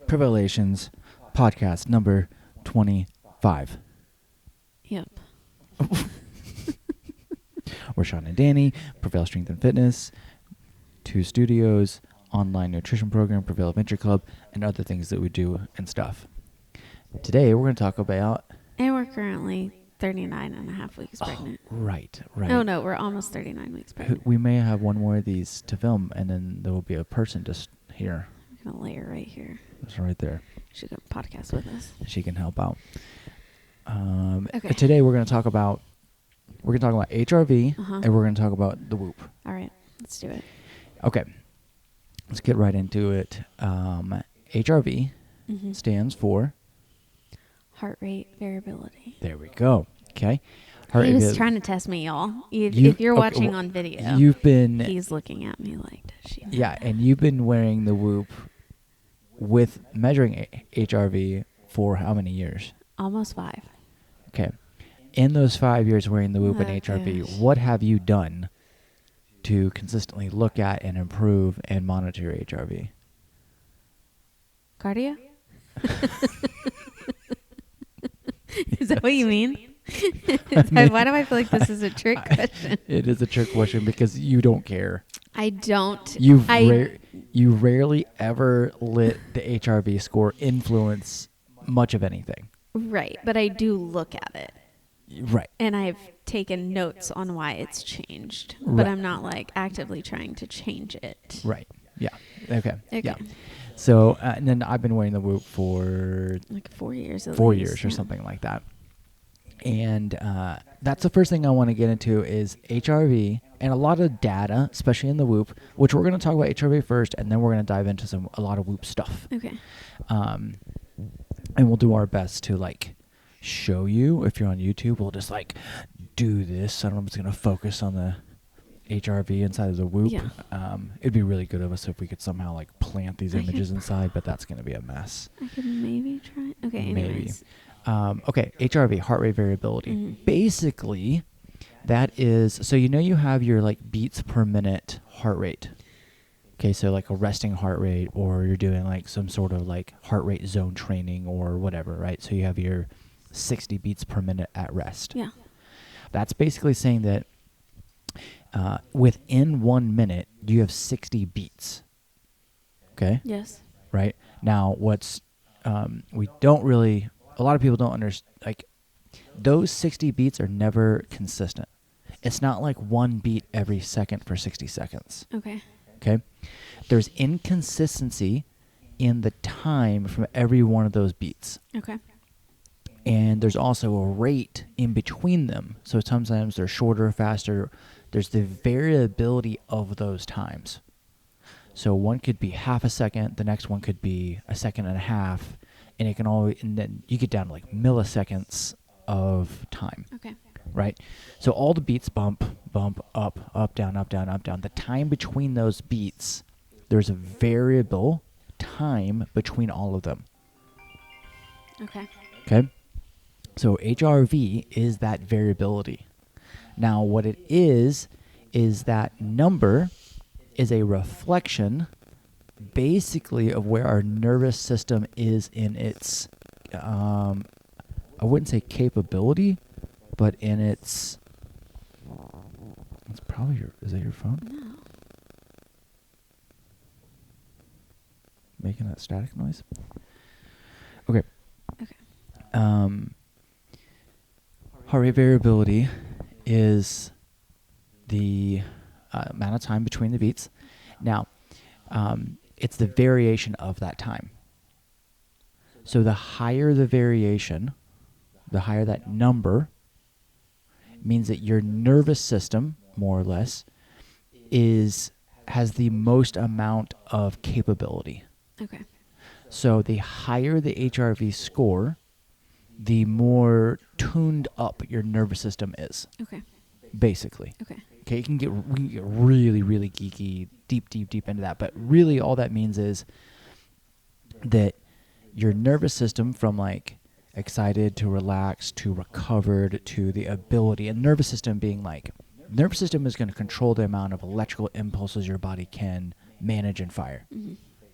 Prevelations podcast number 25. Yep. We're Sean and Danny, Prevail Strength and Fitness, 2 studios, online nutrition program, Prevail Adventure Club, and other things that we do and stuff. Today we're going to talk about... And we're currently 39 and a half weeks pregnant. Right. Oh, no, we're almost 39 weeks pregnant. We may have one more of these to film, and then there will be a person just here. I'm going to lay her right here. It's right there. She could podcast with us. She can help out. Okay. Today we're going to talk about HRV, and we're going to talk about the Whoop. All right, let's do it. Okay, let's get right into it. HRV stands for... Heart rate variability. There we go. Okay. He was trying to test me, y'all. If you're watching on video, he's looking at me like, does she know that? And you've been wearing the Whoop with measuring HRV for how many years? Almost 5. Okay. In those 5 years wearing the Whoop and HRV, gosh. what have you done to consistently look at and improve and monitor your HRV? Cardio? Is that what you mean? Why do I feel like this is a trick question? It is a trick question because you don't care. I don't. You rarely ever let the HRV score influence much of anything. Right, but I do look at it. Right. And I've taken notes on why it's changed, Right. but I'm not like actively trying to change it. Right. Yeah. Okay. Okay. Yeah. So, and then I've been wearing the Whoop for Like 4 years. 4 years or something like that. And that's the first thing I want to get into is HRV and a lot of data, especially in the Whoop, which we're going to talk about HRV first, and then we're going to dive into a lot of Whoop stuff. Okay. And we'll do our best to like show you. If you're on YouTube, we'll just like do this. I don't know if it's going to focus on the HRV inside of the Whoop. Yeah. It'd be really good of us if we could somehow like plant these images inside, but that's going to be a mess. I could maybe try. Okay, anyways. Okay, HRV, heart rate variability. Basically, that is, so you have your like beats per minute heart rate. Okay, so like a resting heart rate, or you're doing like some sort of like heart rate zone training or whatever, right? So you have your 60 beats per minute at rest. Yeah. That's basically saying that within 1 minute, you have 60 beats. Okay? Yes. Right? Now, what's, we don't really, a lot of people don't understand, like, those 60 beats are never consistent. It's not like one beat every second for 60 seconds. Okay. Okay? There's inconsistency in the time from every one of those beats. Okay. And there's also a rate in between them. So sometimes they're shorter, faster. There's the variability of those times. So one could be half a second, the next one could be a second and a half, and it can always, and then you get down to like milliseconds of time. Okay. Right? So all the beats bump, up, down, up, down, up, down. The time between those beats, there's a variable time between all of them. Okay. Okay? So HRV is that variability. Now, what it is that number is a reflection basically of where our nervous system is in its, I wouldn't say capability, but in its, it's probably is that your phone? No. Making that static noise? Okay. Okay. Heart rate variability is the amount of time between the beats. Now, it's the variation of that time. So the higher the variation, the higher that number, means that your nervous system, more or less, has the most amount of capability. Okay. So the higher the HRV score, the more tuned up your nervous system is. Okay. Basically. Okay. Okay, we can get really, really geeky, deep into that. But really all that means is that your nervous system from like excited to relaxed to recovered to the ability, and nervous system being like, nervous system is going to control the amount of electrical impulses your body can manage and fire.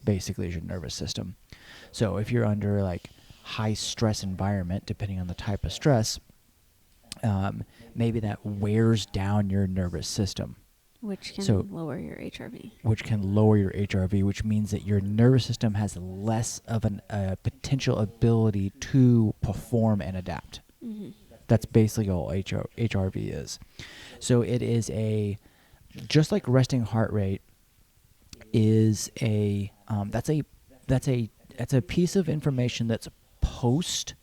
basically is your nervous system. So if you're under like high stress environment, depending on the type of stress, maybe that wears down your nervous system. Which can lower your HRV. Which can lower your HRV, which means that your nervous system has less of a potential ability to perform and adapt. Mm-hmm. That's basically all HRV is. So it is just like resting heart rate is that's a piece of information that's post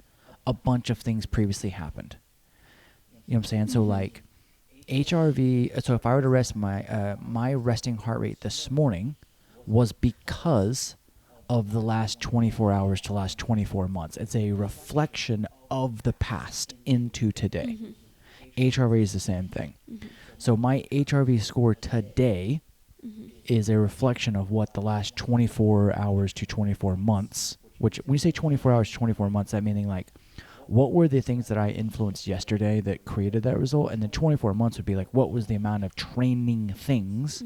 a bunch of things previously happened. You know what I'm saying? Mm-hmm. So like HRV. So if I were to rest my resting heart rate this morning was because of the last 24 hours to last 24 months. It's a reflection of the past into today. Mm-hmm. HRV is the same thing. Mm-hmm. So my HRV score today is a reflection of what the last 24 hours to 24 months, which when you say 24 hours to 24 months, that meaning like what were the things that I influenced yesterday that created that result? And then 24 months would be like, what was the amount of training things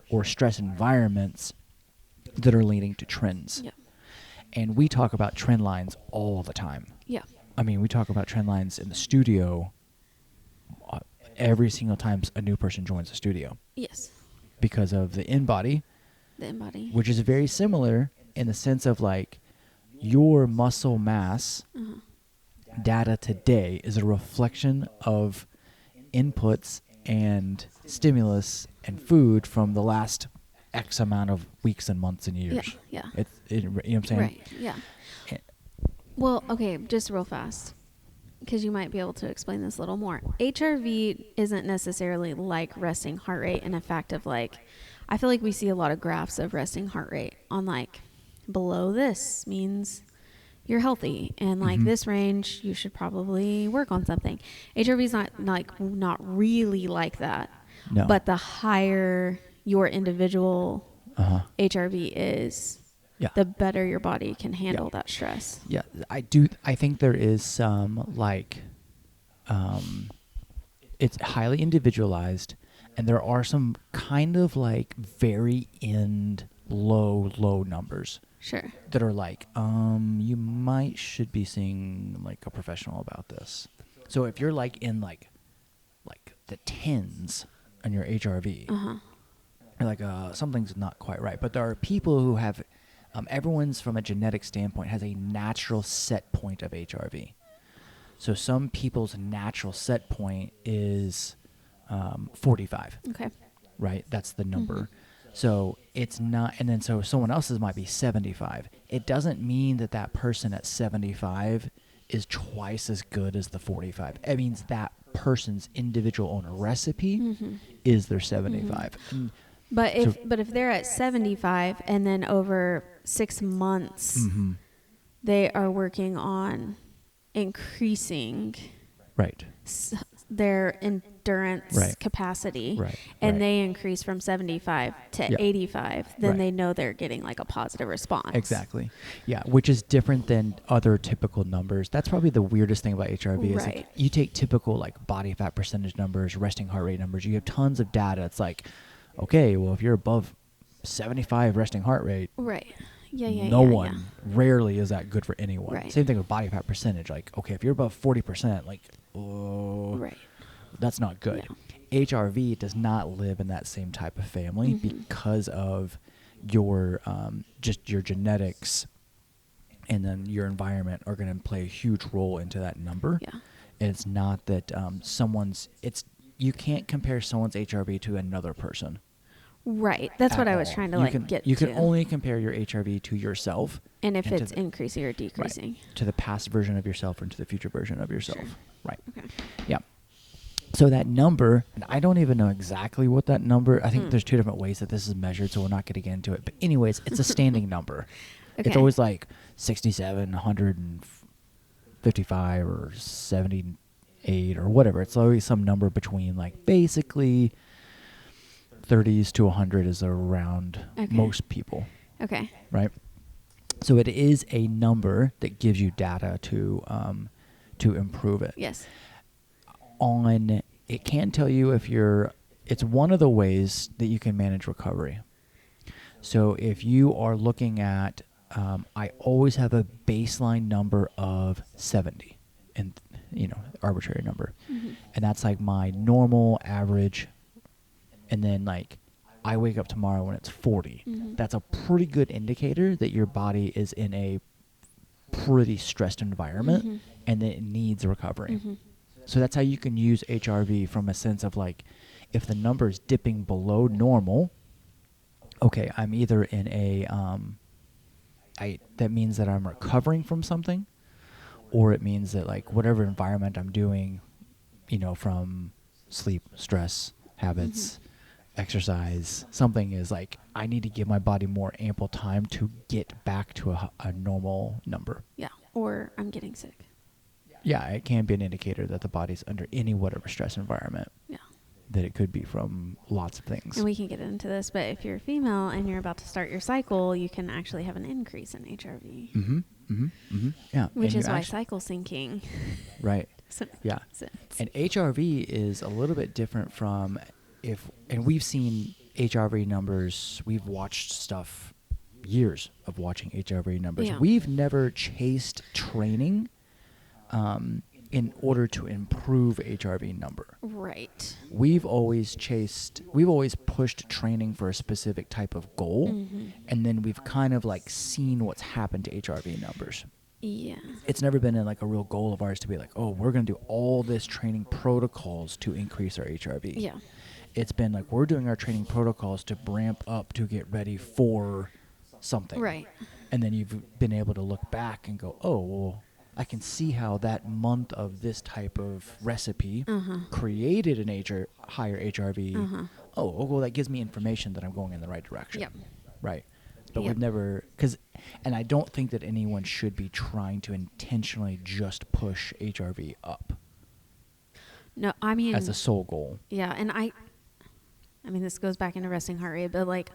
or stress environments that are leading to trends? Yeah. And we talk about trend lines all the time. Yeah. I mean, we talk about trend lines in the studio every single time a new person joins the studio. Yes. Because of the in-body. The in-body. Which is very similar in the sense of like your muscle mass data today is a reflection of inputs and stimulus and food from the last X amount of weeks and months and years. Yeah. You know what I'm saying? Right. Yeah. Well, okay, just real fast, because you might be able to explain this a little more. HRV isn't necessarily like resting heart rate in a fact of like, I feel like we see a lot of graphs of resting heart rate on like below this means you're healthy, and like this range you should probably work on something. HRV is not really like that. No. But the higher your individual HRV is, the better your body can handle that stress. Yeah, I think there is some like it's highly individualized, and there are some kind of like very low numbers. Sure. That are like, you should be seeing like a professional about this. So if you're like in like the tens on your HRV, you're like, something's not quite right. But there are people who have, everyone's from a genetic standpoint has a natural set point of HRV. So some people's natural set point is 45. Okay. Right? That's the number. Mm-hmm. So it's not, and then so someone else's might be 75. It doesn't mean that person at 75 is twice as good as the 45. It means that person's individual own recipe is their 75. Mm-hmm. But if they're at 75 and then over 6 months they are working on increasing their endurance capacity, and they increase from 75 to 85, then they know they're getting like a positive response. Exactly. Yeah, which is different than other typical numbers. That's probably the weirdest thing about HRV is like you take typical like body fat percentage numbers, resting heart rate numbers, you have tons of data. It's like, okay, well, if you're above 75 resting heart rate, rarely is that good for anyone. Right. Same thing with body fat percentage. Like, okay, if you're above 40%, like, that's not good. Yeah. HRV does not live in that same type of family because of your just your genetics and then your environment are going to play a huge role into that number. Yeah. And it's not that you can't compare someone's HRV to another person. Right. That's what I was trying to get to. You can only compare your HRV to yourself. And if it's increasing or decreasing. Right, to the past version of yourself and to the future version of yourself. Sure. Right. Okay. Yeah. So that number, and I don't even know exactly what that number, I think there's two different ways that this is measured, so we're not going to get into it. But anyways, it's a standing number. Okay. It's always like 67, 155, or 78, or whatever. It's always some number between like basically 30s to 100 is around most people. Okay. Right? So it is a number that gives you data to improve it. Yes. It can tell you if it's one of the ways that you can manage recovery. So if you are looking at, I always have a baseline number of 70, and arbitrary number, and that's like my normal average. And then like I wake up tomorrow when it's 40. That's a pretty good indicator that your body is in a pretty stressed environment and that it needs recovery. So that's how you can use HRV from a sense of like, if the number is dipping below normal, okay, I'm either in a that means that I'm recovering from something, or it means that like whatever environment I'm doing, from sleep, stress, habits, exercise, something is like I need to give my body more ample time to get back to a normal number. Yeah. Or I'm getting sick. Yeah, it can be an indicator that the body's under any whatever stress environment. Yeah. That it could be from lots of things. And we can get into this, but if you're a female and you're about to start your cycle, you can actually have an increase in HRV. Yeah. Which is why cycle syncing. Right. Yeah. Sense. And HRV is a little bit different from and we've seen HRV numbers, we've watched stuff, years of watching HRV numbers. Yeah. We've never chased training in order to improve HRV number. Right. We've always pushed training for a specific type of goal, and then we've kind of like seen what's happened to HRV numbers. Yeah. It's never been like a real goal of ours to be like, oh, we're going to do all this training protocols to increase our HRV. Yeah. It's been like we're doing our training protocols to ramp up to get ready for something. Right. And then you've been able to look back and go, oh, well, I can see how that month of this type of recipe created an higher HRV. Oh, well, that gives me information that I'm going in the right direction. Yep. Right. But Yep. we've never, and I don't think that anyone should be trying to intentionally just push HRV up. No, I mean, as a sole goal. Yeah, and I mean, this goes back into resting heart rate, but like,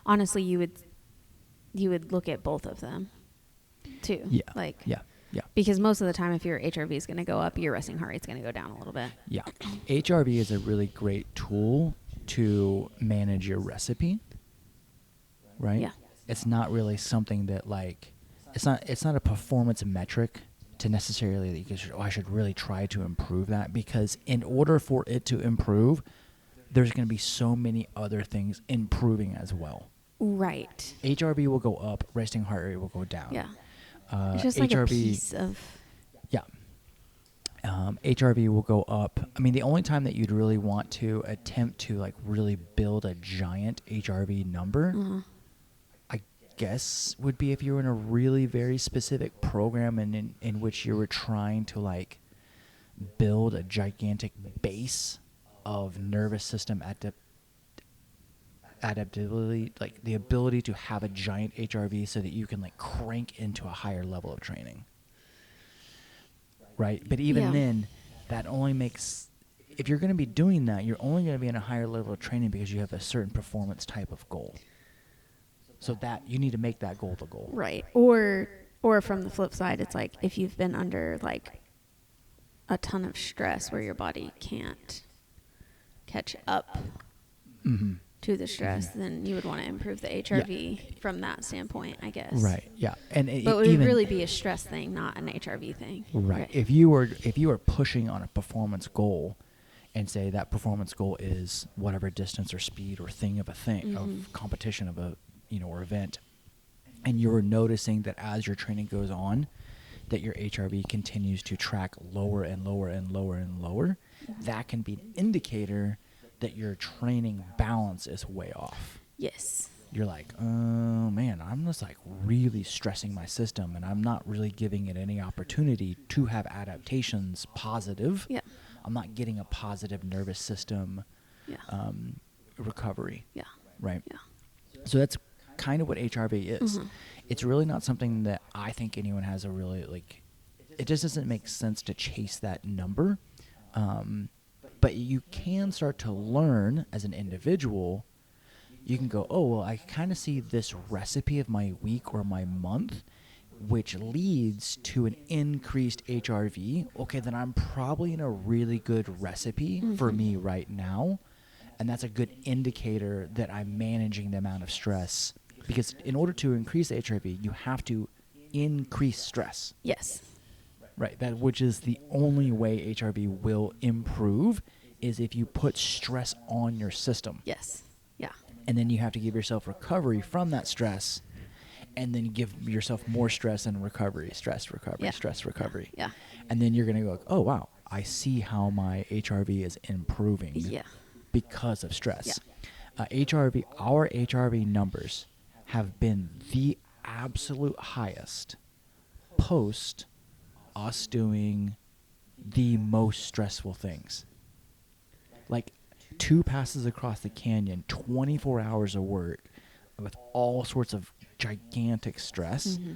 honestly, you would look at both of them, too. Yeah. Like. Yeah. Yeah. Because most of the time, if your HRV is going to go up, your resting heart rate's going to go down a little bit. Yeah. HRV is a really great tool to manage your recipe. Right? Yeah. It's not really something that like, it's not a performance metric to necessarily that you can, I should really try to improve that, because in order for it to improve, there's going to be so many other things improving as well. Right. HRV will go up, resting heart rate will go down. Yeah. It's just like HRV, a piece of. Yeah. HRV will go up. I mean, the only time that you'd really want to attempt to like really build a giant HRV number, I guess, would be if you were in a really very specific program and in which you were trying to like build a gigantic base of nervous system adaptability, like the ability to have a giant HRV so that you can like crank into a higher level of training. Right? But even then, that only makes, if you're going to be doing that, you're only going to be in a higher level of training because you have a certain performance type of goal. So that you need to make that goal the goal. Right. Or from the flip side, it's like if you've been under like a ton of stress where your body can't catch up to the stress, then you would want to improve the HRV from that standpoint, I guess. Right. Yeah. And but it would really be a stress thing, not an HRV thing. Right. If you were pushing on a performance goal, and say that performance goal is whatever distance or speed or thing of competition of a or event, and you're noticing that as your training goes on, that your HRV continues to track lower and lower and lower and lower, that can be an indicator that your training balance is way off. Yes. You're like, oh man, I'm just like really stressing my system and I'm not really giving it any opportunity to have adaptations positive. Yeah. I'm not getting a positive nervous system recovery. Yeah. Right? Yeah. So that's kind of what HRV is. It's really not something that I think anyone has a really like, it just doesn't make sense to chase that number. But you can start to learn as an individual. You can go, oh, well, I kind of see this recipe of my week or my month, which leads to an increased HRV. Okay, then I'm probably in a really good recipe for me right now. And that's a good indicator that I'm managing the amount of stress Because in order to increase HRV, you have to increase stress. Yes. Right. That which is the only way HRV will improve is if you put stress on your system. Yes. Yeah. And then you have to give yourself recovery from that stress, and then give yourself more stress and recovery, stress, recovery, Yeah. stress, recovery. Yeah. And then you're going to go, oh, wow, I see how my HRV is improving Yeah. because of stress. Yeah. Our HRV numbers have been the absolute highest post us doing the most stressful things. Like 2 passes across the canyon, 24 hours of work with all sorts of gigantic stress. Mm-hmm.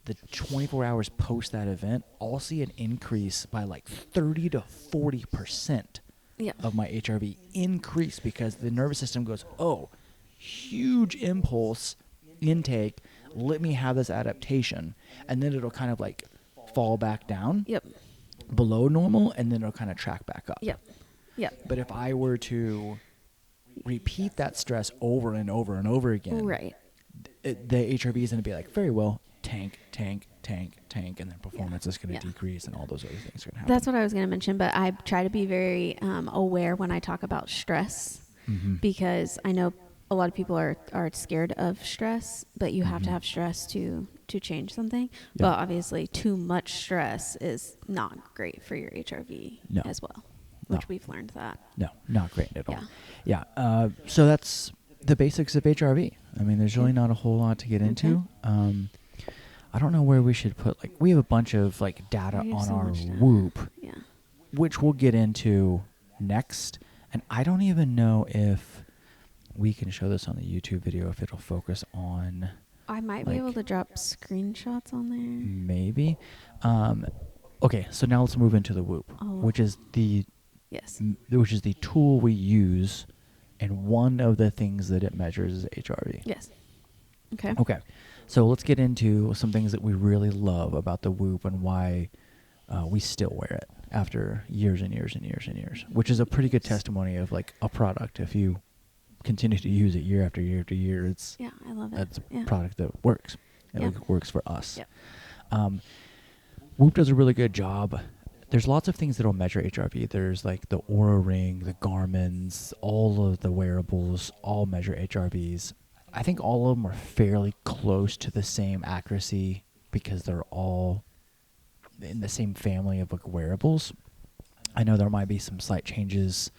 The 24 hours post that event, I'll see an increase by like 30 to 40% Yeah. of my HRV increase because the nervous system goes, oh, huge impulse intake, let me have this adaptation. And then it'll kind of like fall back down Yep. below normal, and then it'll kind of track back up. Yep. Yep. But if I were to repeat that stress over and over and over again, Right. the HRV is going to be like, very well, tank, tank, tank, tank, and then performance is going to Yeah. decrease, and all those other things are going to happen. That's what I was going to mention, but I try to be very aware when I talk about stress because I know a lot of people are scared of stress, but you have to have stress to change something. Yeah. But obviously, too much stress is not great for your HRV No. as well, No. which we've learned that. No, not great at all. Yeah. Yeah. So that's the basics of HRV. I mean, there's really not a whole lot to get into. I don't know where we should put, like, we have a bunch of like data We have on so our much data. Whoop, Yeah. which we'll get into next. And I don't even know if we can show this on the YouTube video, if it'll focus on I might be like- able to drop screenshots on there. maybe. Okay, so now let's move into the Whoop, Oh. which is the tool we use, and one of the things that it measures is HRV. Yes. Okay. Okay, so let's get into some things that we really love about the Whoop and why we still wear it after years and years and years and years, which is a pretty good testimony of like a product. If you continue to use it year after year after year, Yeah, I love it. that's a Yeah. product that works. It Yeah. works for us. Yep. Whoop does a really good job. There's lots of things that'll measure HRV. There's like the Aura Ring, the Garmin's, all of the wearables all measure HRVs. I think all of them are fairly close to the same accuracy because they're all in the same family of like wearables. I know there might be some slight changes,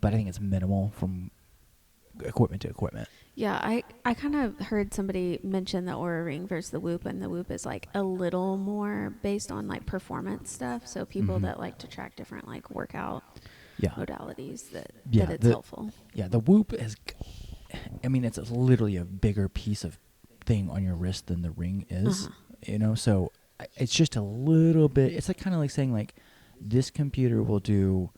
but I think it's minimal from equipment to equipment. Yeah, I kind of heard somebody mention the Aura Ring versus the Whoop, and the Whoop is like a little more based on like performance stuff. So people that like to track different like workout Yeah. modalities that Yeah, it's helpful. Yeah, the Whoop is, I mean, it's literally a bigger piece of thing on your wrist than the Ring is, you know? So it's just a little bit, it's like kind of like saying like, this computer will do,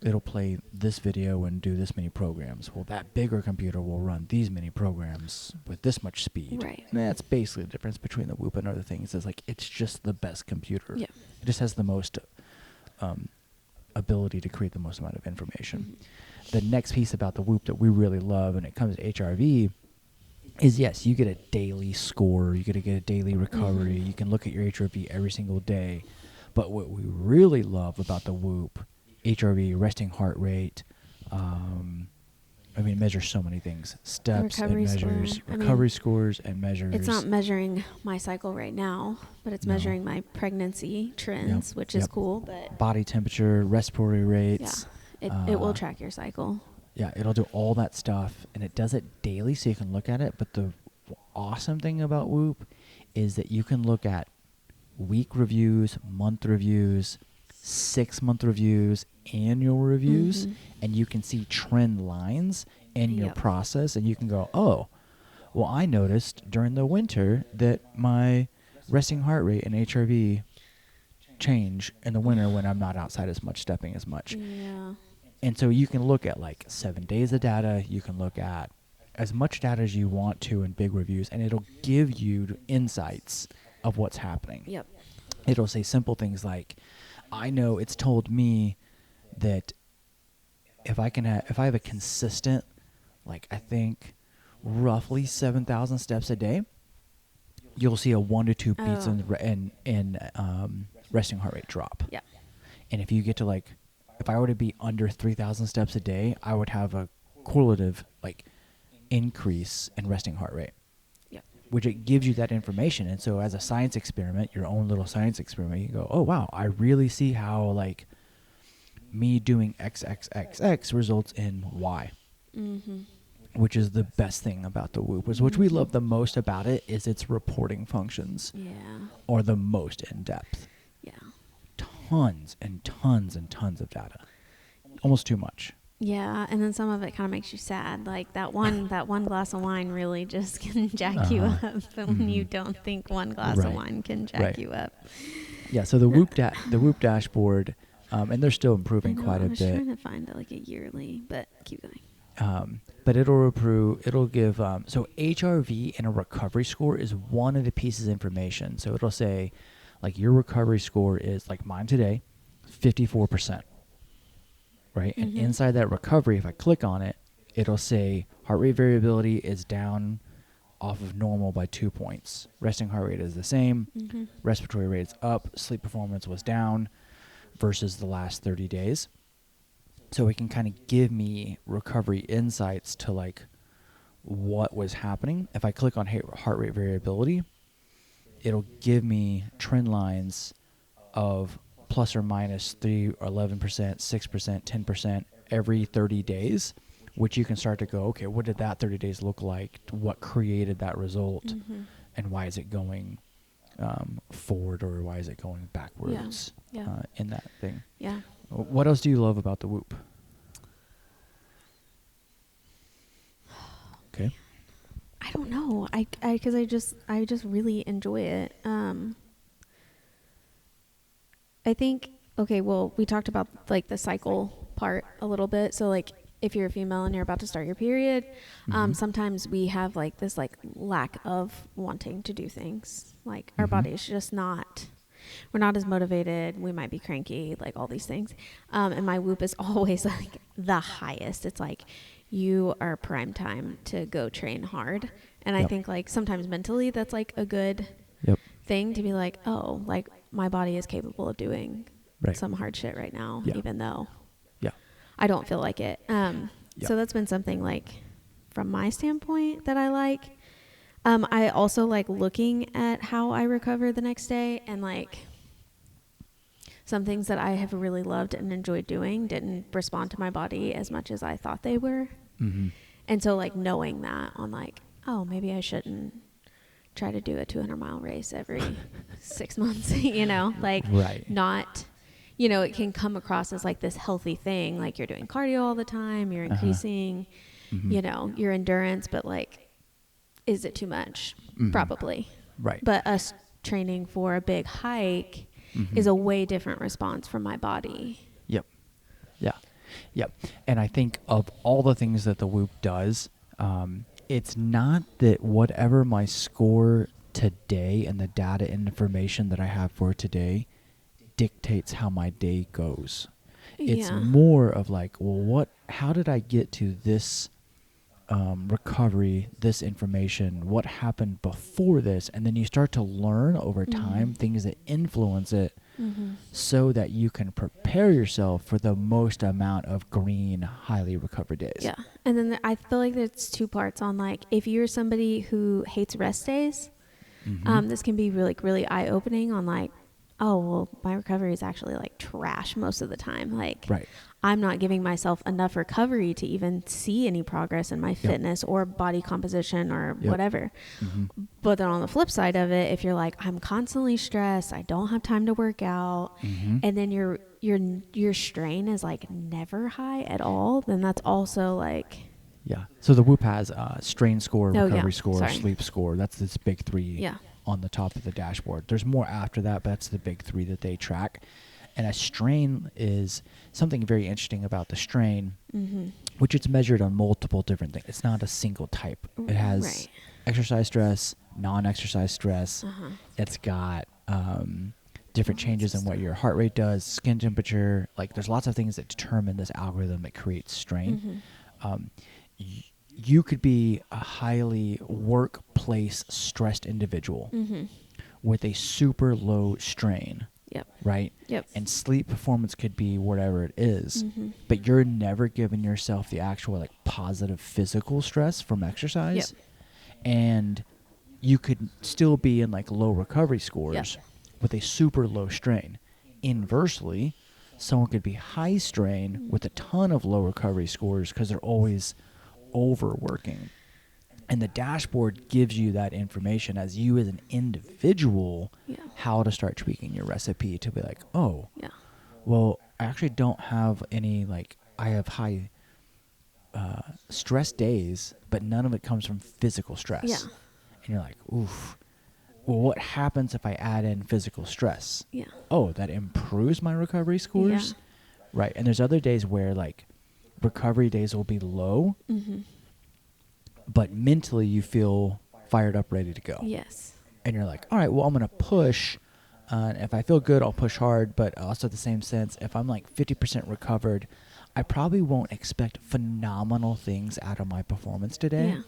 it'll play this video and do this many programs. Well, that bigger computer will run these many programs with this much speed. Right. And that's basically the difference between the Whoop and other things. Is like, it's just the best computer. Yeah. It just has the most ability to create the most amount of information. The next piece about the Whoop that we really love, and it comes to HRV, is yes, you get a daily score, you get to get a daily recovery, you can look at your HRV every single day. But what we really love about the Whoop, HRV, resting heart rate, I mean, it measures so many things. Steps, Recovery it measures score. I recovery mean, scores, and measures. It's not measuring my cycle right now, but it's No. measuring my pregnancy trends, which is Yep. cool. But body temperature, respiratory yeah, rates. it will track your cycle. Yeah, it'll do all that stuff, and it does it daily, so you can look at it. But the awesome thing about Whoop is that you can look at week reviews, month reviews, 6-month reviews, annual reviews, and you can see trend lines in your Yep. process, and you can go, oh, well, I noticed during the winter that my resting heart rate and HRV change in the winter when I'm not outside as much, stepping as much. Yeah. And so you can look at like 7 days of data. You can look at as much data as you want to in big reviews, and it'll give you insights of what's happening. Yep. It'll say simple things like, I know it's told me that if I have a consistent, like I think roughly 7,000 steps a day, you'll see a 1 to 2 beats in resting heart rate drop. Yeah. And if you get to like, if I were to be under 3,000 steps a day, I would have a correlative like increase in resting heart rate. Yeah. Which it gives you that information. And so as a science experiment, your own little science experiment, you go, oh wow, I really see how like me doing XXXX results in Y. Mm-hmm. Which is the best thing about the Whoop, which we love the most about it is its reporting functions. Yeah. Are the most in depth. Yeah. Tons and tons and tons of data. Almost too much. Yeah, and then some of it kind of makes you sad. Like that one glass of wine really just can jack you up when you don't think one glass of wine can jack you up. Yeah, so the Whoop dashboard, and they're still improving quite a bit. I was trying to find like a yearly, but keep going. But it'll give, so HRV and a recovery score is one of the pieces of information. So it'll say, like, your recovery score is, like mine today, 54%. Right? Mm-hmm. And inside that recovery, if I click on it, it'll say heart rate variability is down off of normal by 2 points. Resting heart rate is the same. Mm-hmm. Respiratory rate is up. Sleep performance was down versus the last 30 days. So it can kind of give me recovery insights to like what was happening. If I click on heart rate variability, it'll give me trend lines of plus or minus 3 or 11%, 6%, 10% every 30 days, which you can start to go, okay, what did that 30 days look like? What created that result? Mm-hmm. And why is it going forward or why is it going backwards in that thing? Yeah. What else do you love about the Whoop? Okay. I don't know. Because I just really enjoy it. I think, okay, well, we talked about like the cycle part a little bit. So like if you're a female and you're about to start your period, sometimes we have like this like lack of wanting to do things. Like our body's just not, we're not as motivated. We might be cranky, like all these things. And my Whoop is always like the highest. It's like you are prime time to go train hard. And I think like sometimes mentally that's like a good thing to be like, oh, like my body is capable of doing some hard shit right now, even though I don't feel like it. So that's been something like from my standpoint that I like. I also like looking at how I recover the next day, and like some things that I have really loved and enjoyed doing didn't respond to my body as much as I thought they were. Mm-hmm. And so like knowing that on like, oh, maybe I shouldn't try to do a 200-mile race every 6 months, you know, like not, you know, it can come across as like this healthy thing. Like you're doing cardio all the time, you're increasing, you know, your endurance, but like, is it too much? Probably. Right. But us training for a big hike is a way different response from my body. Yep. Yeah. Yep. And I think of all the things that the Whoop does, it's not that whatever my score today and the data and information that I have for today dictates how my day goes. It's more of like, well, how did I get to this recovery, this information, what happened before this? And then you start to learn over time things that influence it so that you can prepare yourself for the most amount of green, highly recovered days. Yeah. And then I feel like there's two parts on like, if you're somebody who hates rest days, this can be really eye-opening on like, oh, well, my recovery is actually like trash most of the time. Like, I'm not giving myself enough recovery to even see any progress in my fitness or body composition or whatever. But then on the flip side of it, if you're like, I'm constantly stressed, I don't have time to work out, and then your strain is like never high at all, then that's also like... Yeah. So the Whoop has strain score, recovery score, sleep score. That's this big three on the top of the dashboard. There's more after that, but that's the big three that they track. And a strain is something very interesting about the strain, which it's measured on multiple different things. It's not a single type. It has exercise stress, non-exercise stress. It's got different changes in what your heart rate does, skin temperature. Like there's lots of things that determine this algorithm that creates strain. you could be a highly workplace stressed individual with a super low strain, Yep. right? Yep. And sleep performance could be whatever it is, but you're never giving yourself the actual like positive physical stress from exercise. Yep. And you could still be in like low recovery scores with a super low strain. Inversely, someone could be high strain with a ton of low recovery scores because they're always overworking. And the dashboard gives you that information as you as an individual how to start tweaking your recipe to be like, oh, well, I actually don't have any, like, I have high stress days, but none of it comes from physical stress. Yeah. And you're like, oof. Well, what happens if I add in physical stress? Yeah. Oh, that improves my recovery scores? Yeah. Right. And there's other days where, like, recovery days will be low, but mentally you feel fired up, ready to go. Yes. And you're like, all right, well, I'm going to push. If I feel good, I'll push hard. But also, at the same sense, if I'm like 50% recovered, I probably won't expect phenomenal things out of my performance today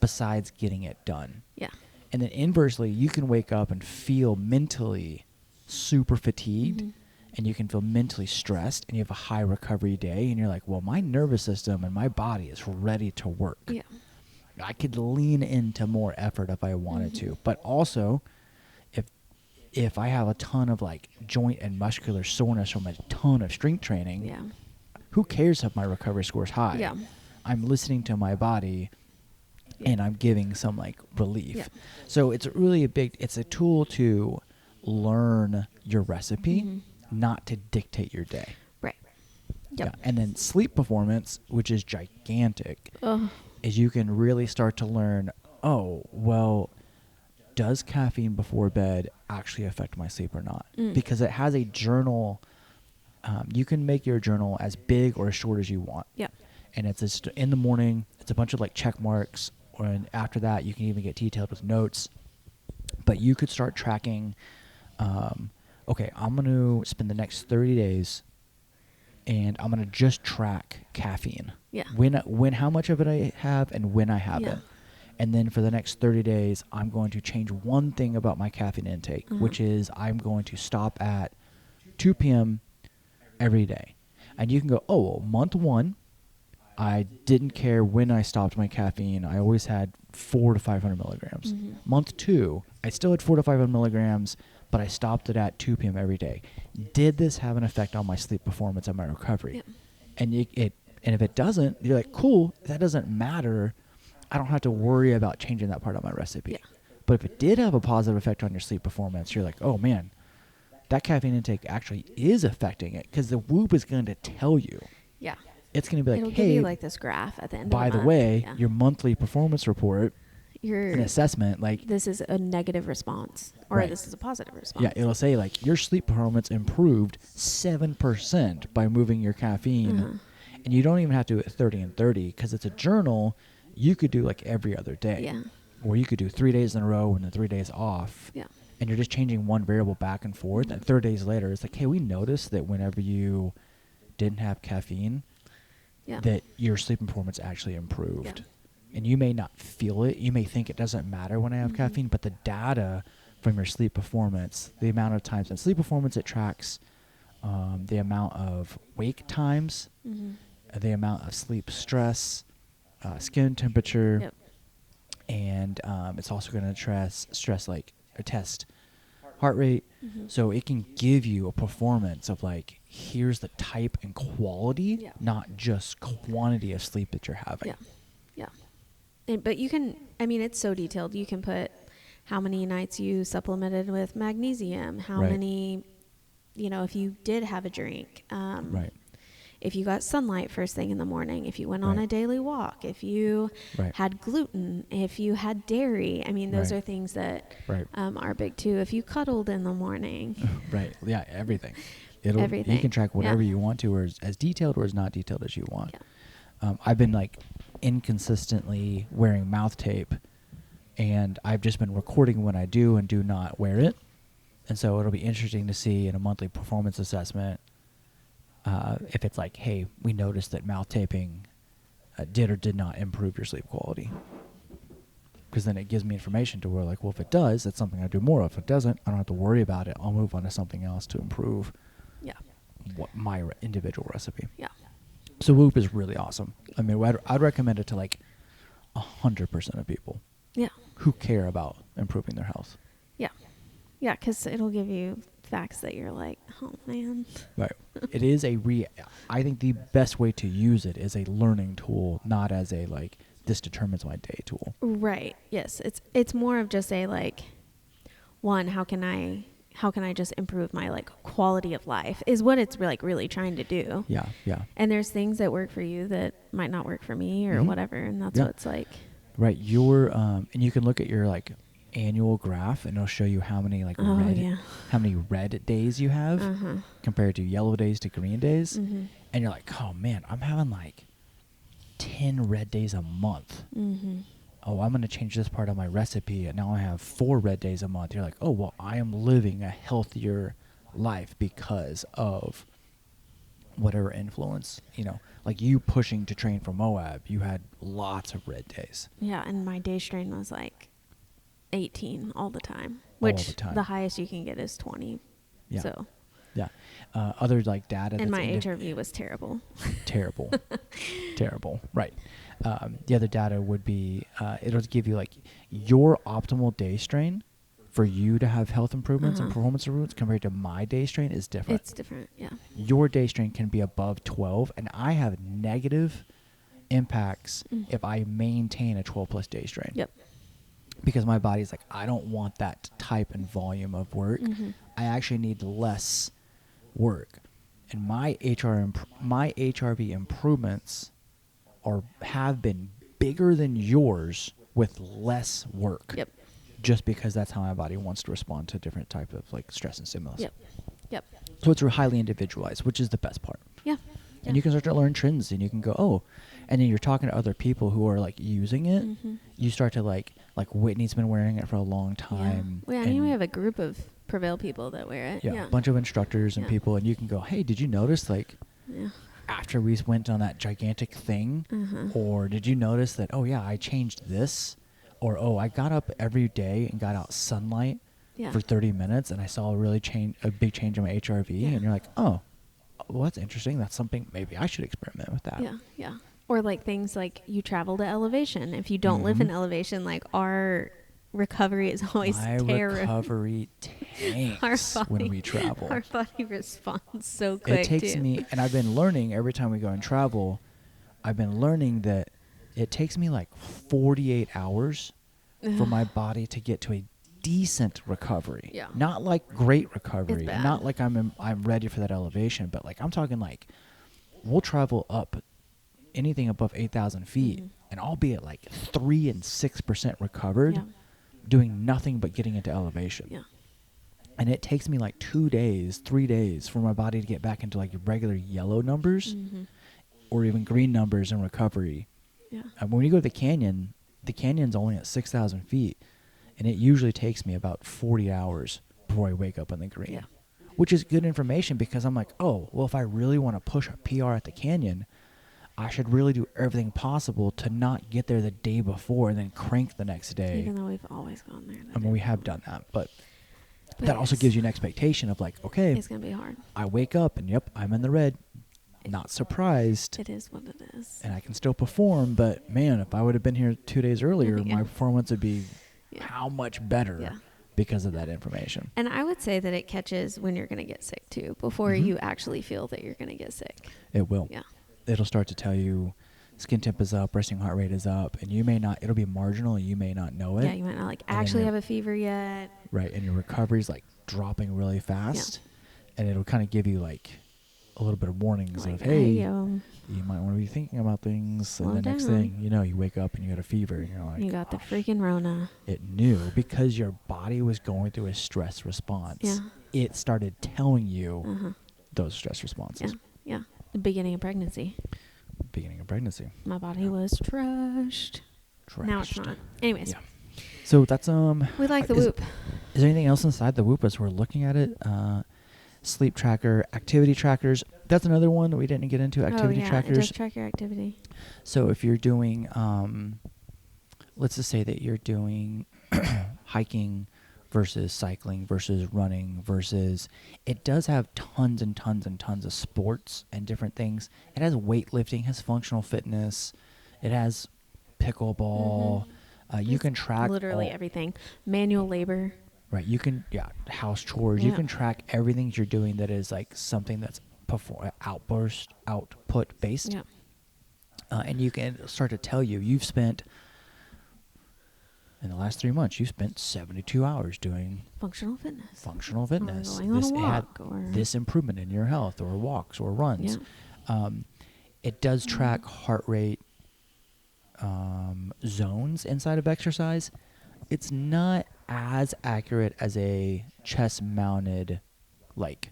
besides getting it done. Yeah. And then inversely, you can wake up and feel mentally super fatigued and you can feel mentally stressed and you have a high recovery day. And you're like, well, my nervous system and my body is ready to work. Yeah. I could lean into more effort if I wanted to. But also, if I have a ton of like joint and muscular soreness from a ton of strength training, who cares if my recovery score is high? Yeah. I'm listening to my body and I'm giving some like relief. So it's really it's a tool to learn your recipe, not to dictate your day. Right. Yep. Yeah. And then sleep performance, which is gigantic, is you can really start to learn, oh, well, does caffeine before bed actually affect my sleep or not? Because it has a journal. You can make your journal as big or as short as you want. Yep. And it's just in the morning, it's a bunch of like check marks. And after that, you can even get detailed with notes. But you could start tracking, okay, I'm going to spend the next 30 days and I'm going to just track caffeine. Yeah. When how much of it I have and when I have Yeah. it. And then for the next 30 days, I'm going to change one thing about my caffeine intake, which is I'm going to stop at 2 p.m. every day. And you can go, oh, well, month 1, I didn't care when I stopped my caffeine. I always had 400 to 500 milligrams. Month 2, I still had 400 to 500 milligrams, but I stopped it at 2 p.m. every day. Did this have an effect on my sleep performance and my recovery? Yep. And and if it doesn't, you're like, cool, that doesn't matter. I don't have to worry about changing that part of my recipe. Yeah. But if it did have a positive effect on your sleep performance, you're like, oh man, that caffeine intake actually is affecting it, because the Whoop is going to tell you. Yeah. It's going to be like, It'll hey, give you like this graph at the end by of the the month. way, your monthly performance report, an assessment, like, this is a negative response, or Right. this is a positive response. yeah, it'll say like your sleep performance improved 7% by moving your caffeine. And you don't even have to do it 30 and 30 because it's a journal. You could do like every other day. Yeah. Or you could do 3 days in a row and then 3 days off. Yeah. And you're just changing one variable back and forth. And 3 days later, it's like, hey, we noticed that whenever you didn't have caffeine, that your sleep performance actually improved. Yeah. And you may not feel it. You may think it doesn't matter when I have caffeine, but the data from your sleep performance, the amount of times in sleep performance, it tracks the amount of wake times, the amount of sleep stress, skin temperature, Yep. and it's also going to test heart rate. So it can give you a performance of like, here's the type and quality, not just quantity of sleep that you're having. Yeah. Yeah. But you can, I mean, it's so detailed. You can put how many nights you supplemented with magnesium, how Right. many, if you did have a drink, Right. if you got sunlight first thing in the morning, if you went on Right. a daily walk, if you Right. had gluten, if you had dairy. I mean, those Right. are things that Right. are big too. If you cuddled in the morning. Right. Yeah, everything. Everything. You can track whatever Yeah. you want to, or as detailed or as not detailed as you want. Yeah. I've been like inconsistently wearing mouth tape, and I've just been recording when I do and do not wear it. And so it'll be interesting to see in a monthly performance assessment if it's like, hey, we noticed that mouth taping did or did not improve your sleep quality. Because then it gives me information to where, like, well, if it does, that's something I do more of. If it doesn't, I don't have to worry about it. I'll move on to something else to improve Yeah. what my individual recipe. Yeah. So Whoop is really awesome. I mean, I'd recommend it to like 100% of people Yeah. who care about improving their health. Yeah. Yeah, because it'll give you facts that you're like, oh, man. Right. It is I think the best way to use it is a learning tool, not as a like this determines my day tool. Right. Yes. It's more of just a like, one, how can I just improve my like quality of life is what it's like really trying to do. Yeah. Yeah. And there's things that work for you that might not work for me or whatever, and that's what it's like. Right. And you can look at your like annual graph and it'll show you how many like how many red days you have compared to yellow days to green days. And you're like, oh man, I'm having like 10 red days a month. Oh, I'm going to change this part of my recipe and now I have 4 red days a month. You're like, oh, well, I am living a healthier life because of whatever influence, like you pushing to train for Moab, you had lots of red days. Yeah. And my day strain was like 18 all the time, which the highest you can get is 20. Yeah. So. Yeah. Other like data. And my HRV was terrible. Terrible. Terrible. Right. The other data would be, it'll give you like your optimal day strain for you to have health improvements and performance improvements compared to my day strain is different. It's different. Yeah. Your day strain can be above 12 and I have negative impacts if I maintain a 12 plus day strain. Yep. Because my body's like, I don't want that type and volume of work. I actually need less work. And my HRV improvements have been bigger than yours with less work. Yep. Just because that's how my body wants to respond to different type of like stress and stimulus. Yep. Yep. So it's highly individualized, which is the best part. Yeah. And you can start to learn trends and you can go, oh, and then you're talking to other people who are like using it. You start to like Whitney's been wearing it for a long time. Yeah. Well, I mean, we have a group of Prevail people that wear it. Yeah. A bunch of instructors and people, and you can go, hey, did you notice like after we went on that gigantic thing, or did you notice that, oh yeah, I changed this, or oh, I got up every day and got out sunlight for 30 minutes and I saw a big change in my HRV, and you're like, oh, well, that's interesting. That's something maybe I should experiment with that. Yeah, yeah. Or like things like you travel to elevation. If you don't live in elevation, like our recovery is always terrible. Recovery tanks when we travel. Our body responds so quick. It takes me, and I've been learning every time we go and travel, I've been learning that it takes me like 48 hours for my body to get to a decent recovery. Yeah. Not like great recovery. It's bad. Not like I'm ready for that elevation, but like I'm talking like we'll travel up anything above 8,000 feet and I'll be at like 3 and 6% recovered doing nothing but getting into elevation. Yeah. And it takes me like 2 days, 3 days for my body to get back into like regular yellow numbers or even green numbers in recovery. Yeah. And when you go to the canyon's only at 6,000 feet. And it usually takes me about 40 hours before I wake up in the green, which is good information because I'm like, oh, well, if I really want to push a PR at the canyon, I should really do everything possible to not get there the day before and then crank the next day. Even though we've always gone there. I mean, we have done that, but that also gives you an expectation of like, okay, it's going to be hard. I wake up and yep, I'm in the red. Not surprised. It is what it is. And I can still perform, but man, if I would have been here 2 days earlier, my performance would be how much better because of that information. And I would say that it catches when you're going to get sick too, before you actually feel that you're going to get sick. It will. Yeah. It'll start to tell you skin temp is up, resting heart rate is up, and you may not, it'll be marginal and you may not know it. Yeah, you might not like actually have a fever yet. Right, and your recovery's like dropping really fast. And it'll kind of give you like a little bit of warnings like, of, hey, you might want to be thinking about things. And the next thing, you wake up and you got a fever and you're like, you got the freaking Rona. It knew because your body was going through a stress response. Yeah. It started telling you those stress responses. Yeah. The beginning of pregnancy. My body was trashed. Now it's not. Anyways. Yeah. So that's we like the Whoop. Is there anything else inside the Whoop as we're looking at it? sleep tracker, activity trackers. That's another one that we didn't get into, activity it trackers. does track your activity. So if you're doing, let's just say that you're doing hiking versus cycling versus running versus, it does have tons and tons and tons of sports and different things. It has weightlifting, has functional fitness, it has pickleball. You can track literally everything. Manual labor. Right, you can house chores. You can track everything you're doing that is like something that's output based. Yeah. And you can start to tell you've spent, in the last 3 months, you've spent 72 hours doing functional fitness. Functional fitness. Or going on a walk, or this improvement in your health, or walks, or runs. Yeah. It does track heart rate zones inside of exercise. It's not as accurate as a chest-mounted, like,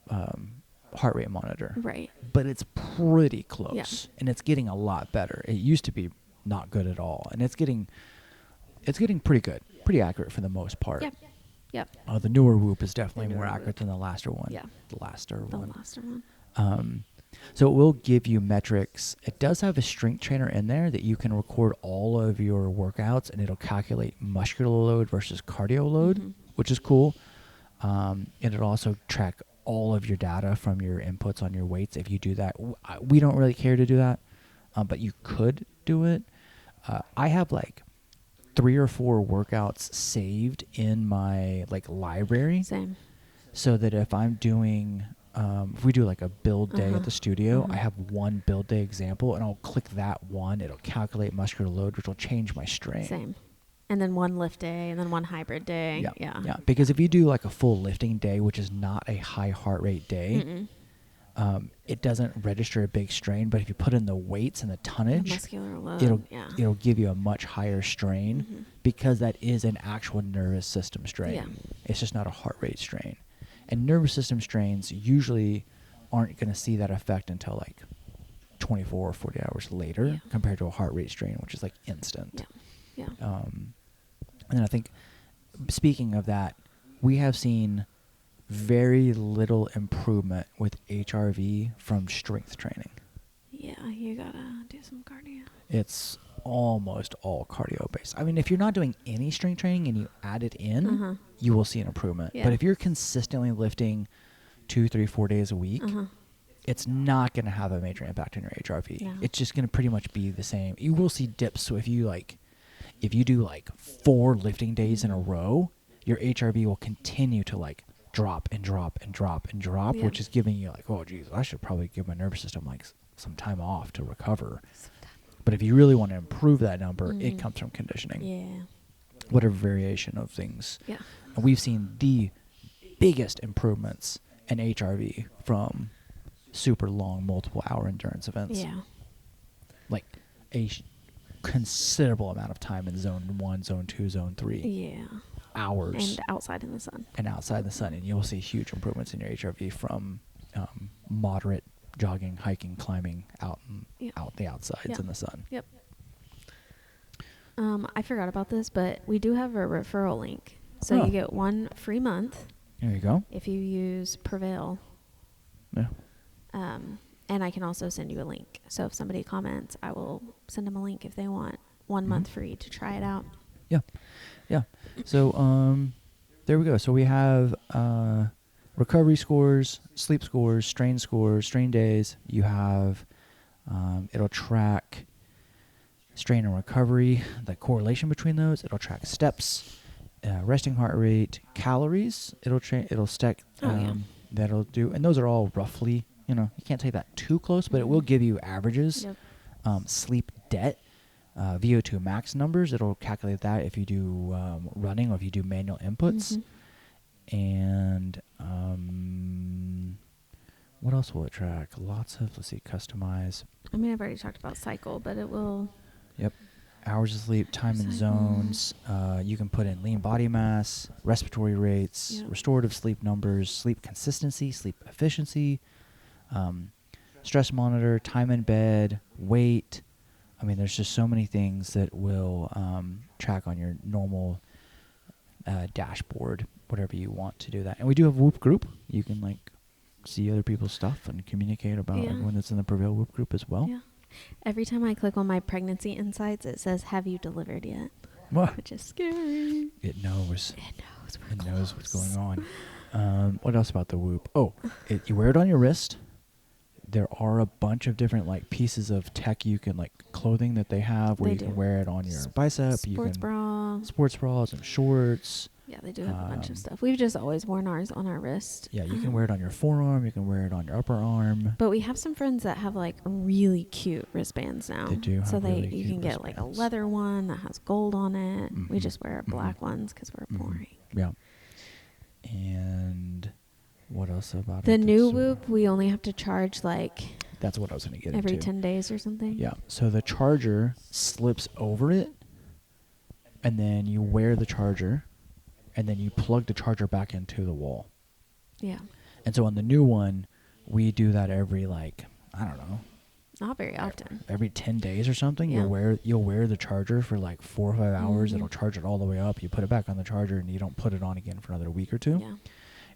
heart rate monitor. Right. But it's pretty close. Yeah. And it's getting a lot better. It used to be not good at all. And it's getting pretty good. Pretty accurate for the most part. Yep. Yep. The newer Whoop is definitely more accurate than the Laster one. Yeah. The Laster one. So it will give you metrics. It does have a strength trainer in there that you can record all of your workouts, and it'll calculate muscular load versus cardio load, which is cool. And it'll also track all of your data from your inputs on your weights if you do that. We don't really care to do that, but you could do it. I have like 3 or 4 workouts saved in my like library. Same. So that if I'm doing, if we do like a build day at the studio, I have one build day example, and I'll click that one. It'll calculate muscular load, which will change my strain. Same. And then one lift day, and then one hybrid day. Yeah. Because if you do like a full lifting day, which is not a high heart rate day, it doesn't register a big strain. But if you put in the weights and the tonnage, muscular load, it'll give you a much higher strain because that is an actual nervous system strain. Yeah. It's just not a heart rate strain. And nervous system strains usually aren't going to see that effect until like 24 or 40 hours later compared to a heart rate strain, which is like instant. Yeah. And I think, speaking of that, we have seen very little improvement with HRV from strength training. Yeah, you gotta do some cardio. It's almost all cardio based. I mean, if you're not doing any strength training and you add it in, you will see an improvement. Yeah. But if you're consistently lifting 2, 3, 4 days a week, it's not going to have a major impact on your HRV. No. It's just going to pretty much be the same. You will see dips. So if you do like 4 lifting days in a row, your HRV will continue to like drop and drop and drop and drop, which is giving you like, oh geez, I should probably give my nervous system like some time off to recover. But if you really want to improve that number, it comes from conditioning. Yeah. Whatever variation of things. Yeah. And we've seen the biggest improvements in HRV from super long, multiple hour endurance events. Yeah. Like a considerable amount of time in zone 1, zone 2, zone 3. Yeah. Hours. And outside in the sun. And you'll see huge improvements in your HRV from moderate jogging, hiking, climbing out the outsides in the sun. Yep. I forgot about this, but we do have a referral link. So you get 1 free month. There you go. If you use Prevail. Yeah. And I can also send you a link. So if somebody comments, I will send them a link if they want 1 month free to try it out. Yeah. Yeah. So there we go. So we have recovery scores, sleep scores, strain days. You have it'll track strain and recovery, the correlation between those. It'll track steps, resting heart rate, calories. It'll stack that'll do, and those are all roughly, you can't take that too close, but it will give you averages. Yep. Sleep debt, VO2 max numbers. It'll calculate that if you do running or if you do manual inputs. And what else will it track? Lots of, let's see, customize. I mean, I've already talked about cycle, but it will. Yep. Hours of sleep, time and zones. You can put in lean body mass, respiratory rates, restorative sleep numbers, sleep consistency, sleep efficiency, stress monitor, time in bed, weight. I mean, there's just so many things that will track on your normal dashboard, whatever you want to do that. And we do have Whoop group. You can like see other people's stuff and communicate about everyone that's in the Prevail Whoop group as well. Yeah. Every time I click on my pregnancy insights, it says, "Have you delivered yet?" What? Which is scary. It knows. It knows. It knows what's going on. What else about the Whoop? Oh, you wear it on your wrist. There are a bunch of different like pieces of tech you can like clothing that they have where you can wear it on your bicep. Sports bra. Sports bras and shorts. Yeah, they do have a bunch of stuff. We've just always worn ours on our wrist. Yeah, you can wear it on your forearm. You can wear it on your upper arm. But we have some friends that have like really cute wristbands now. They do have so really you cute can get like a wristbands. leather one that has gold on it. Mhm. We just wear black ones because we're boring. Yeah. And what else about The it? new Whoop, we only have to charge like That's what I was going to get every into. 10 days or something. Yeah. So the charger slips over it, and then you wear the charger, and then you plug the charger back into the wall. Yeah. And so on the new one, we do that every like, I don't know, Not very often. every 10 days or something. Yeah. You'll wear the charger for like 4 or 5 hours. Mhm. It'll charge it all the way up. You put it back on the charger, and you don't put it on again for another week or two. Yeah.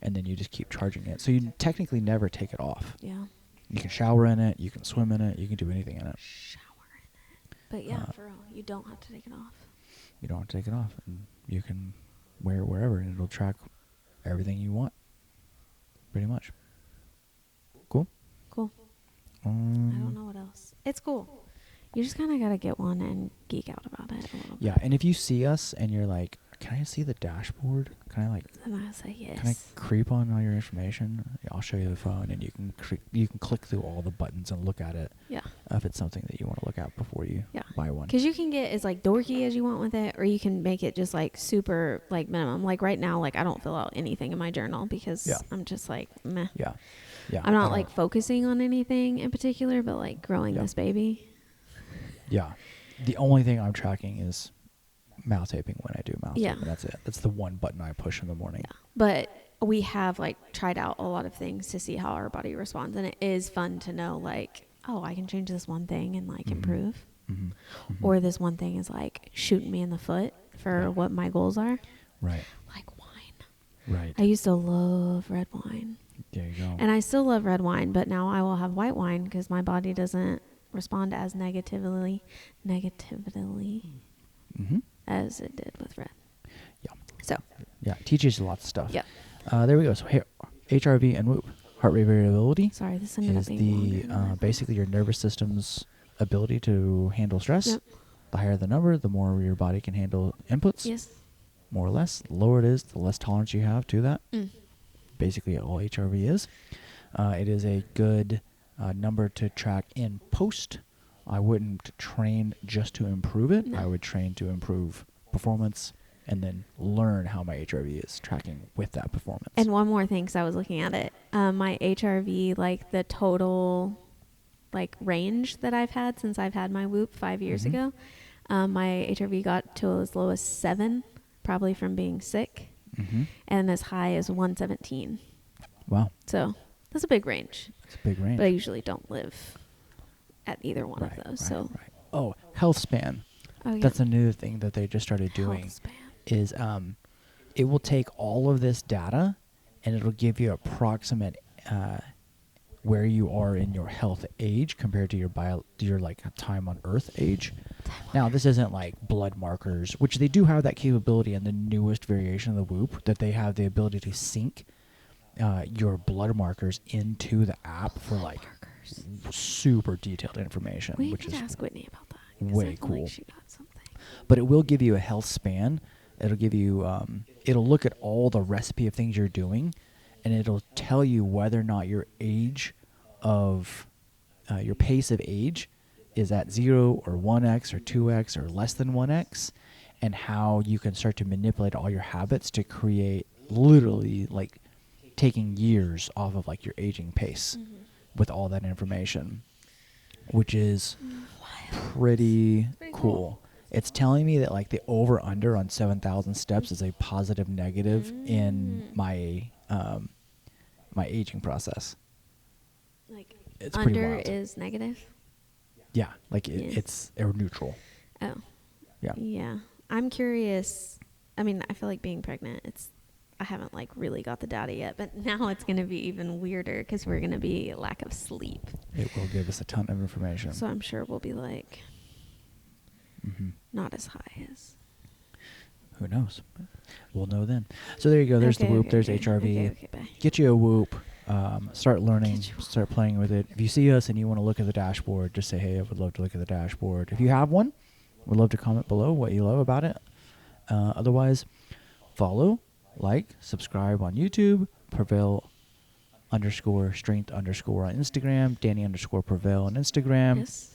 And then you just keep charging it. So you technically never take it off. Yeah. You can shower in it. You can swim in it. You can do anything in it. Shower in it. But yeah, for real, you don't have to take it off. You don't have to take it off, and you can wear it wherever, and it'll track everything you want. Pretty much. Cool. Cool. I don't know what else. It's cool. You just kind of got to get one and geek out about it a little bit. Yeah, and if you see us and you're like, "Can I see the dashboard? Can I like? And I say yes. Can I creep on all your information? I'll show you the phone, and you can click through all the buttons and look at it. Yeah. If it's something that you want to look at before you buy one. Because you can get as like dorky as you want with it, or you can make it just like super like minimum. Like right now, like I don't fill out anything in my journal because I'm just like meh. Yeah. Yeah. I'm not like focusing on anything in particular, but like growing this baby. Yeah. The only thing I'm tracking is mouth taping when I do mouth Yeah. taping. That's it. That's the one button I push in the morning. Yeah. But we have like tried out a lot of things to see how our body responds, and it is fun to know like, oh, I can change this one thing and like improve, or this one thing is like shooting me in the foot for what my goals are. Right. Like wine. Right. I used to love red wine. There you go. And I still love red wine, but now I will have white wine because my body doesn't respond as negatively as it did with red. Yeah. So. Yeah, it teaches you lots of stuff. Yeah. There we go. So here, HRV and Whoop, heart rate variability. Sorry, this ended is up being longer than I thought. basically your nervous system's ability to handle stress. Yep. The higher the number, the more your body can handle inputs. Yes. More or less. The lower it is, the less tolerance you have to that. Mm. Basically, all HRV is. It is a good number to track in post. I wouldn't train just to improve it. No. I would train to improve performance and then learn how my HRV is tracking with that performance. And one more thing, because I was looking at it, my HRV, like the total like range that I've had since I've had my Whoop 5 years ago, my HRV got to as low as 7, probably from being sick, and as high as 117. Wow. So that's a big range. It's a big range. But I usually don't live at either one of those. So Oh, health span. Oh, yeah. That's another thing that they just started doing. Health span. Is it will take all of this data and it'll give you approximate where you are in your health age compared to your like time on Earth age. Now this isn't like blood markers, which they do have that capability in the newest variation of the Whoop, that they have the ability to sync your blood markers into the app for like super detailed information. We which could is ask Whitney about that. 'cause way I feel cool. Like she got something. But it will give you a health span. It'll give you, it'll look at all the recipe of things you're doing, and it'll tell you whether or not your age of, your pace of age is at 0 or 1x or 2x or less than 1x, and how you can start to manipulate all your habits to create literally like taking years off of like your aging pace with all that information, which is pretty cool. It's telling me that like the over under on 7,000 steps is a positive negative in my my aging process. Like It's pretty under wild. is negative. Yeah, like it's or neutral. Oh. Yeah. Yeah. I'm curious I mean, I feel like being pregnant, I haven't like really got the data yet, but now it's going to be even weirder because we're going to be lack of sleep. It will give us a ton of information. So I'm sure we'll be like Mm-hmm. not as high as. Who knows? We'll know then. So there you go. There's the Whoop. There's HRV. Okay, bye. Get you a Whoop. Start learning. Start playing with it. If you see us and you want to look at the dashboard, just say, hey, I would love to look at the dashboard. If you have one, we'd love to comment below what you love about it. Otherwise, follow, like, subscribe on YouTube, Prevail _strength_ on Instagram, Danny _Prevail on Instagram. Yes.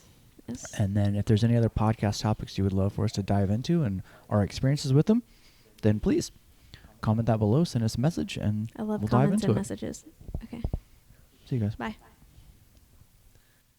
And then if there's any other podcast topics you would love for us to dive into and our experiences with them, then please comment that below, send us a message, and I love we'll dive comments into and it. messages. Okay. See you guys. Bye.